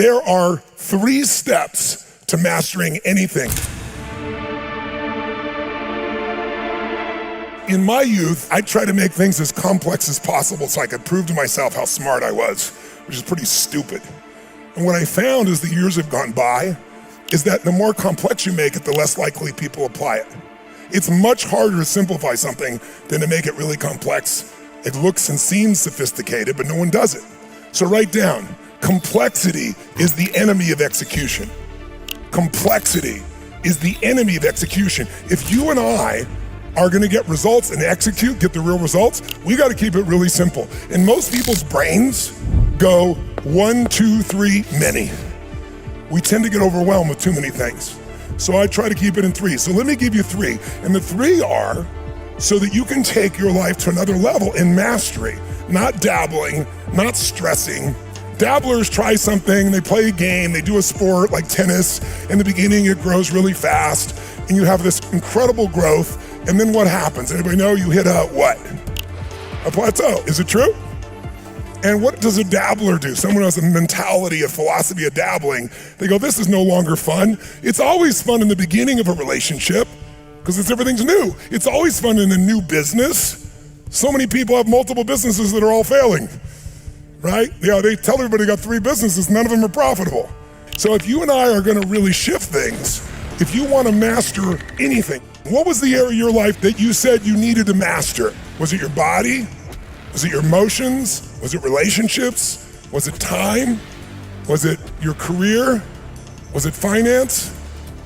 There are 3 steps to mastering anything. In my youth, I tried to make things as complex as possible so I could prove to myself how smart I was, which is pretty stupid. And what I found as the years have gone by is that the more complex you make it, the less likely people apply it. It's much harder to simplify something than to make it really complex. It looks and seems sophisticated, but no one does it. So write down, complexity is the enemy of execution. Complexity is the enemy of execution. If you and I are gonna get results and execute, get the real results, we gotta keep it really simple. And most people's brains go 1, 2, 3, many. We tend to get overwhelmed with too many things. So I try to keep it in 3. So let me give you 3. And the 3 are so that you can take your life to another level in mastery, not dabbling, not stressing. Dabblers try something, they play a game, they do a sport like tennis. In the beginning, it grows really fast and you have this incredible growth. And then what happens? Anybody know? You hit a what? A plateau. Is it true? And what does a dabbler do? Someone who has a mentality, a philosophy of dabbling, they go, this is no longer fun. It's always fun in the beginning of a relationship because everything's new. It's always fun in a new business. So many people have multiple businesses that are all failing, right? Yeah, they tell everybody they got 3 businesses, none of them are profitable. So if you and I are gonna really shift things, if you wanna master anything, what was the area of your life that you said you needed to master? Was it your body? Was it your emotions? Was it relationships? Was it time? Was it your career? Was it finance?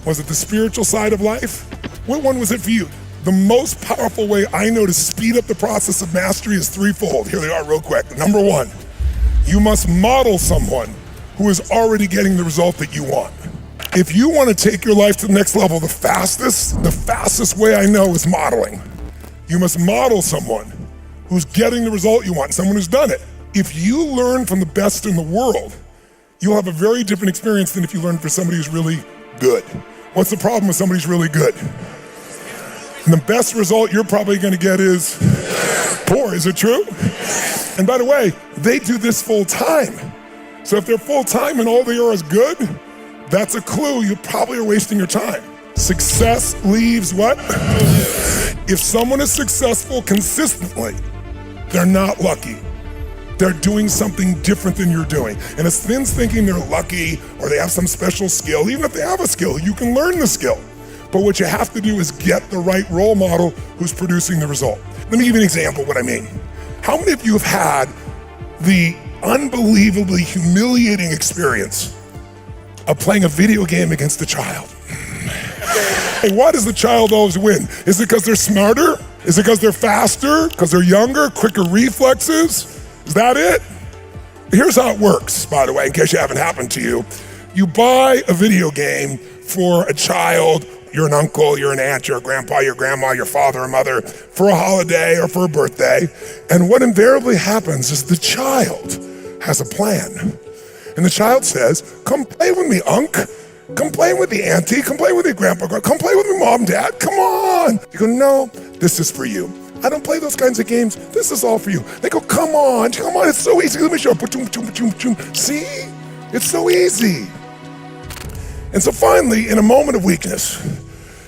Was it the spiritual side of life? What one was it for you? The most powerful way I know to speed up the process of mastery is 3-fold. Here they are real quick. Number 1, you must model someone who is already getting the result that you want. If you want to take your life to the next level, the fastest way I know is modeling. You must model someone who's getting the result you want, someone who's done it. If you learn from the best in the world, you'll have a very different experience than if you learn from somebody who's really good. What's the problem with somebody who's really good? And the best result you're probably gonna get is poor, is it true? And by the way, they do this full time. So if they're full time and all they are is good, that's a clue you probably are wasting your time. Success leaves what? If someone is successful consistently, they're not lucky. They're doing something different than you're doing. And it's Finn's thinking they're lucky or they have some special skill. Even if they have a skill, you can learn the skill. But what you have to do is get the right role model who's producing the result. Let me give you an example of what I mean. How many of you have had the unbelievably humiliating experience of playing a video game against a child? And why does the child always win? Is it because they're smarter? Is it because they're faster? Because they're younger, quicker reflexes? Is that it? Here's how it works, by the way, in case it haven't happened to you. You buy a video game for a child, you're an uncle, you're an aunt, you're a grandpa, your grandma, your father or mother, for a holiday or for a birthday. And what invariably happens is the child has a plan. And the child says, come play with me, Unc. Come play with the auntie, come play with your grandpa, come play with me, mom, dad, come on. You go, no, this is for you. I don't play those kinds of games. This is all for you. They go, come on, it's so easy. Let me show you. See, it's so easy. And so finally, in a moment of weakness,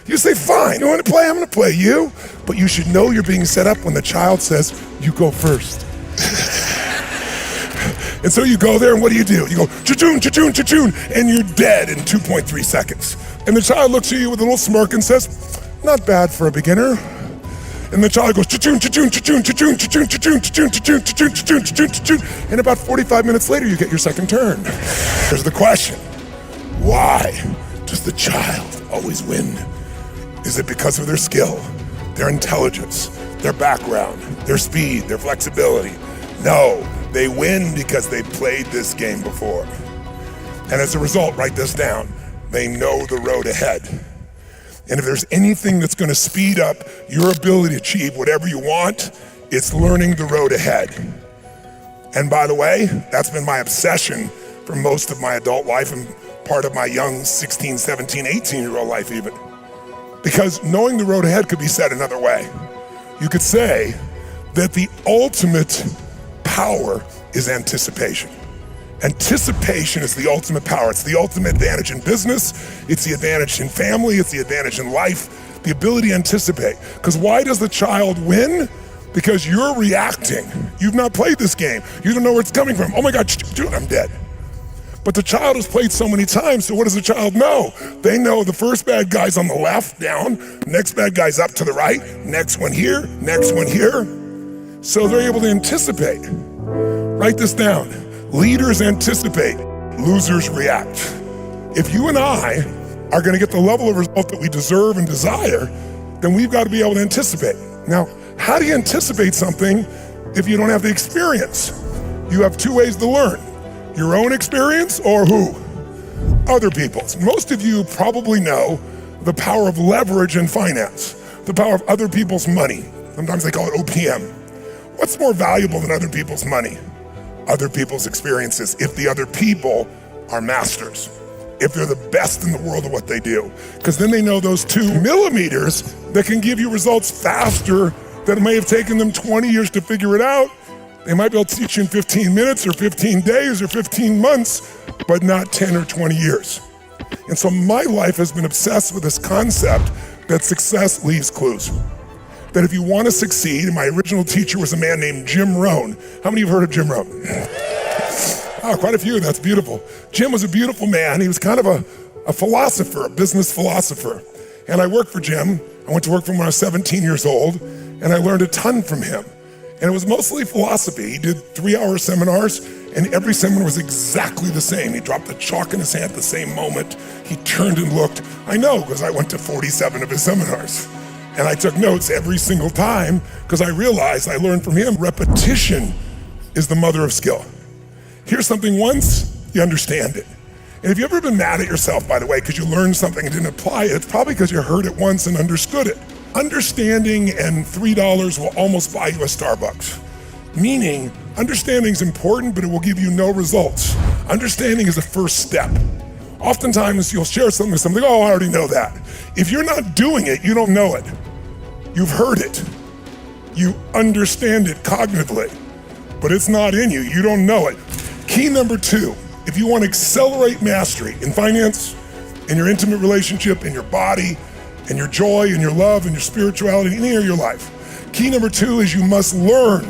you say, fine, you want to play? I'm gonna play you. But you should know you're being set up when the child says, you go first. And so you go there and what do? You go, cha-choon, cha-choon, cha-choon, and you're dead in 2.3 seconds. And the child looks at you with a little smirk and says, not bad for a beginner. And the child goes, cha-choon, cha-choon, cha-choon, cha-choon, cha-choon, cha-choon, cha-choon, cha-choon, cha-choon, cha-choon, cha-choon, cha-choon. And about 45 minutes later, you get your second turn. Here's the question. Why does the child always win? Is it because of their skill, their intelligence, their background, their speed, their flexibility? No, they win because they played this game before. And as a result, write this down, they know the road ahead. And if there's anything that's gonna speed up your ability to achieve whatever you want, it's learning the road ahead. And by the way, that's been my obsession for most of my adult life and part of my young 16, 17, 18-year-old life even. Because knowing the road ahead could be said another way. You could say that the ultimate power is anticipation. Anticipation is the ultimate power. It's the ultimate advantage in business. It's the advantage in family. It's the advantage in life. The ability to anticipate. Because why does the child win? Because you're reacting. You've not played this game. You don't know where it's coming from. Oh my God, dude, I'm dead. But the child has played so many times, so what does the child know? They know the first bad guy's on the left, down, next bad guy's up to the right, next one here, next one here. So they're able to anticipate. Write this down. Leaders anticipate, losers react. If you and I are gonna get the level of result that we deserve and desire, then we've got to be able to anticipate. Now, how do you anticipate something if you don't have the experience? You have two ways to learn. Your own experience or who? Other people's. Most of you probably know the power of leverage in finance, the power of other people's money. Sometimes they call it OPM. What's more valuable than other people's money? Other people's experiences, if the other people are masters, if they're the best in the world at what they do. Because then they know those 2 millimeters that can give you results faster that it may have taken them 20 years to figure it out. They might be able to teach you in 15 minutes or 15 days or 15 months, but not 10 or 20 years. And so my life has been obsessed with this concept that success leaves clues. That if you want to succeed, and my original teacher was a man named Jim Rohn. How many of you have heard of Jim Rohn? Oh, quite a few, that's beautiful. Jim was a beautiful man. He was kind of a philosopher, a business philosopher. And I worked for Jim. I went to work for him when I was 17 years old, and I learned a ton from him. And it was mostly philosophy. He did 3-hour seminars, and every seminar was exactly the same. He dropped the chalk in his hand at the same moment. He turned and looked. I know, because I went to 47 of his seminars. And I took notes every single time, because I realized I learned from him, repetition is the mother of skill. Hear something once, you understand it. And if you've ever been mad at yourself, by the way, because you learned something and didn't apply it, it's probably because you heard it once and understood it. Understanding and $3 will almost buy you a Starbucks. Meaning, understanding is important, but it will give you no results. Understanding is the first step. Oftentimes you'll share something with somebody, oh, I already know that. If you're not doing it, you don't know it. You've heard it. You understand it cognitively, but it's not in you. You don't know it. Key number 2, if you want to accelerate mastery in finance, in your intimate relationship, in your body, in your joy, in your love, in your spirituality, in any area of your life. Key number 2 is you must learn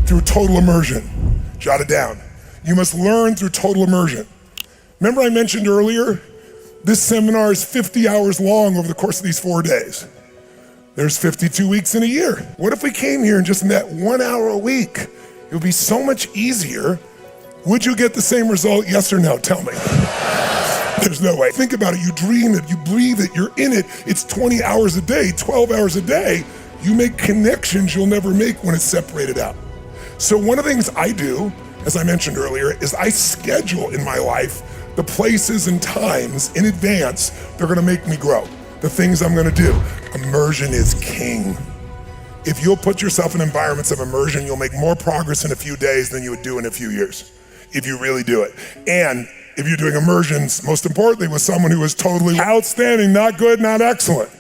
through total immersion. Jot it down. You must learn through total immersion. Remember I mentioned earlier, this seminar is 50 hours long over the course of these 4 days. There's 52 weeks in a year. What if we came here and just met 1 hour a week? It would be so much easier. Would you get the same result, yes or no? Tell me. There's no way. Think about it, you dream it, you breathe it, you're in it. It's 20 hours a day, 12 hours a day. You make connections you'll never make when it's separated out. So one of the things I do, as I mentioned earlier, is I schedule in my life the places and times in advance they're gonna make me grow, the things I'm gonna do. Immersion is king. If you'll put yourself in environments of immersion, you'll make more progress in a few days than you would do in a few years, if you really do it. And if you're doing immersions, most importantly, with someone who is totally outstanding, not good, not excellent.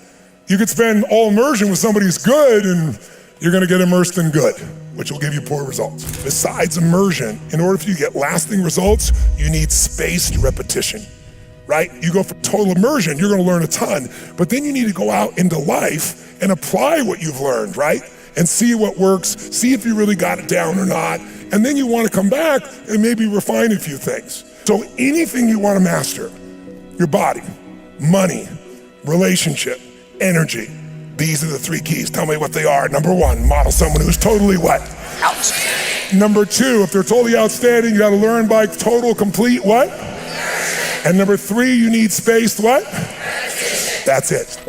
You could spend all immersion with somebody who's good and you're gonna get immersed in good, which will give you poor results. Besides immersion, in order for you to get lasting results, you need spaced repetition, right? You go for total immersion, you're gonna learn a ton, but then you need to go out into life and apply what you've learned, right? And see what works, see if you really got it down or not, and then you wanna come back and maybe refine a few things. So anything you want to master, your body, money, relationship, energy, these are the 3 keys. Tell me what they are. Number 1, model someone who's totally what? Outstanding. Number 2, if they're totally outstanding, you got to learn by total, complete what? And number 3, you need spaced what? That's it.